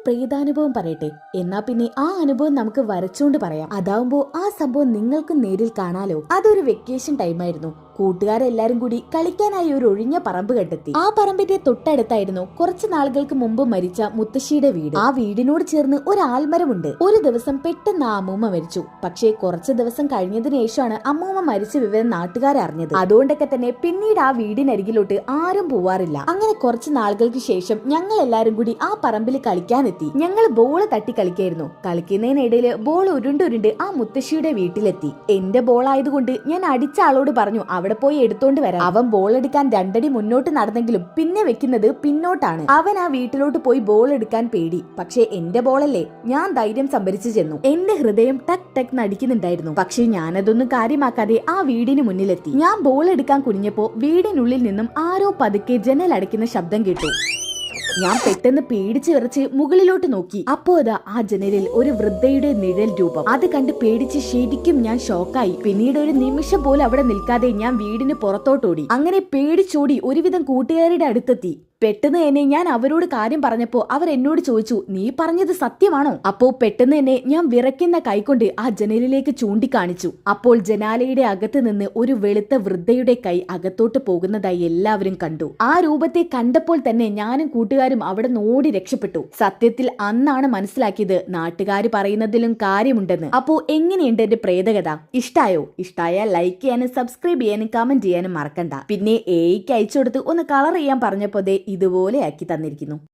പ്രേതാനുഭവം പറയട്ടെ. എന്നാ പിന്നെ ആ അനുഭവം നമുക്ക് വരച്ചോണ്ട് പറയാം. അതാവുമ്പോ ആ സംഭവം നിങ്ങൾക്ക് നേരിൽ കാണാലോ. അതൊരു വെക്കേഷൻ ടൈമായിരുന്നു. കൂട്ടുകാരെല്ലാരും കൂടി കളിക്കാനായി ഒരു ഒഴിഞ്ഞ പറമ്പ് കണ്ടെത്തി. ആ പറമ്പിന്റെ തൊട്ടടുത്തായിരുന്നു കുറച്ചു നാളുകൾക്ക് മുമ്പ് മരിച്ച മുത്തശ്ശിയുടെ വീട്. ആ വീടിനോട് ചേർന്ന് ഒരു ആൽമരമുണ്ട്. ഒരു ദിവസം പെട്ടെന്ന് ആ അമ്മൂമ്മ മരിച്ചു. പക്ഷേ കുറച്ചു ദിവസം കഴിഞ്ഞതിന് ശേഷമാണ് അമ്മൂമ്മ മരിച്ച വിവരം നാട്ടുകാരെ അറിഞ്ഞത്. അതുകൊണ്ടൊക്കെ തന്നെ പിന്നീട് ആ വീടിനരികിലോട്ട് ആരും പോവാറില്ല. അങ്ങനെ കുറച്ചു നാളുകൾക്ക് ശേഷം ഞങ്ങൾ എല്ലാരും കൂടി ആ പറമ്പിൽ കളിക്കാനെത്തി. ഞങ്ങൾ ബോള് തട്ടി കളിക്കായിരുന്നു. കളിക്കുന്നതിനിടയില് ബോൾ ഉരുണ്ടുരുണ്ട് ആ മുത്തശ്ശിയുടെ വീട്ടിലെത്തി. എന്റെ ബോൾ ആയതുകൊണ്ട് ഞാൻ അടിച്ച ആളോട് പറഞ്ഞു അവിടെ പോയി എടുത്തോണ്ട് വരാം. അവൻ ബോൾ എടുക്കാൻ രണ്ടടി മുന്നോട്ട് നടന്നെങ്കിലും പിന്നെ വെക്കുന്നത് പിന്നോട്ടാണ്. അവൻ ആ വീട്ടിലോട്ട് പോയി ബോൾ എടുക്കാൻ പേടി. പക്ഷെ എന്റെ ബോളല്ലേ, ഞാൻ ധൈര്യം സംഭരിച്ചു ചെന്നു. എന്റെ ഹൃദയം ടക് ടക് നടിക്കുന്നുണ്ടായിരുന്നു. പക്ഷെ ഞാനതൊന്നും കാര്യമാക്കാതെ ആ വീടിന് മുന്നിലെത്തി. ഞാൻ ബോൾ എടുക്കാൻ കുനിഞ്ഞപ്പോ വീടിനുള്ളിൽ നിന്നും ആരോ പതുക്കെ ജനൽ അടയ്ക്കുന്ന ശബ്ദം കേട്ടു. ഞാൻ പെട്ടെന്ന് പേടിച്ച് വിറച്ച് മുകളിലോട്ട് നോക്കി. അപ്പോ അതാ ആ ജനലിൽ ഒരു വൃദ്ധയുടെ നിഴൽ രൂപം. അത് കണ്ട് പേടിച്ച് ശരിക്കും ഞാൻ ഷോക്കായി. പിന്നീട് ഒരു നിമിഷം പോലും അവിടെ നിൽക്കാതെ ഞാൻ വീടിന് പുറത്തോട്ടോടി. അങ്ങനെ പേടിച്ചോടി ഒരുവിധം കൂട്ടുകാരുടെ അടുത്തെത്തി. പെട്ടെന്ന് തന്നെ ഞാൻ അവരോട് കാര്യം പറഞ്ഞപ്പോ അവർ എന്നോട് ചോദിച്ചു, നീ പറഞ്ഞത് സത്യമാണോ? അപ്പോ പെട്ടെന്ന് തന്നെ ഞാൻ വിറയ്ക്കുന്ന കൈകൊണ്ട് ആ ജനലിലേക്ക് ചൂണ്ടിക്കാണിച്ചു. അപ്പോൾ ജനാലയുടെ അകത്ത് നിന്ന് ഒരു വെളുത്ത വൃദ്ധയുടെ കൈ അകത്തോട്ട് പോകുന്നതായി എല്ലാവരും കണ്ടു. ആ രൂപത്തെ കണ്ടപ്പോൾ തന്നെ ഞാനും കൂട്ടുകാരും അവിടെ നോടി രക്ഷപ്പെട്ടു. സത്യത്തിൽ അന്നാണ് മനസ്സിലാക്കിയത് നാട്ടുകാര് പറയുന്നതിലും കാര്യമുണ്ടെന്ന്. അപ്പോ എങ്ങനെയുണ്ട് എന്റെ പ്രേതകഥ? ഇഷ്ടായോ? ഇഷ്ടായാൽ ലൈക്ക് ചെയ്യാനും സബ്സ്ക്രൈബ് ചെയ്യാനും കമന്റ് ചെയ്യാനും മറക്കണ്ട. പിന്നെ എയ്ക്ക് അയച്ചു കൊടുത്ത് ഒന്ന് കളർ ചെയ്യാൻ പറഞ്ഞപ്പോ ഇതുപോലെ ആക്കി തന്നിരിക്കുന്നു.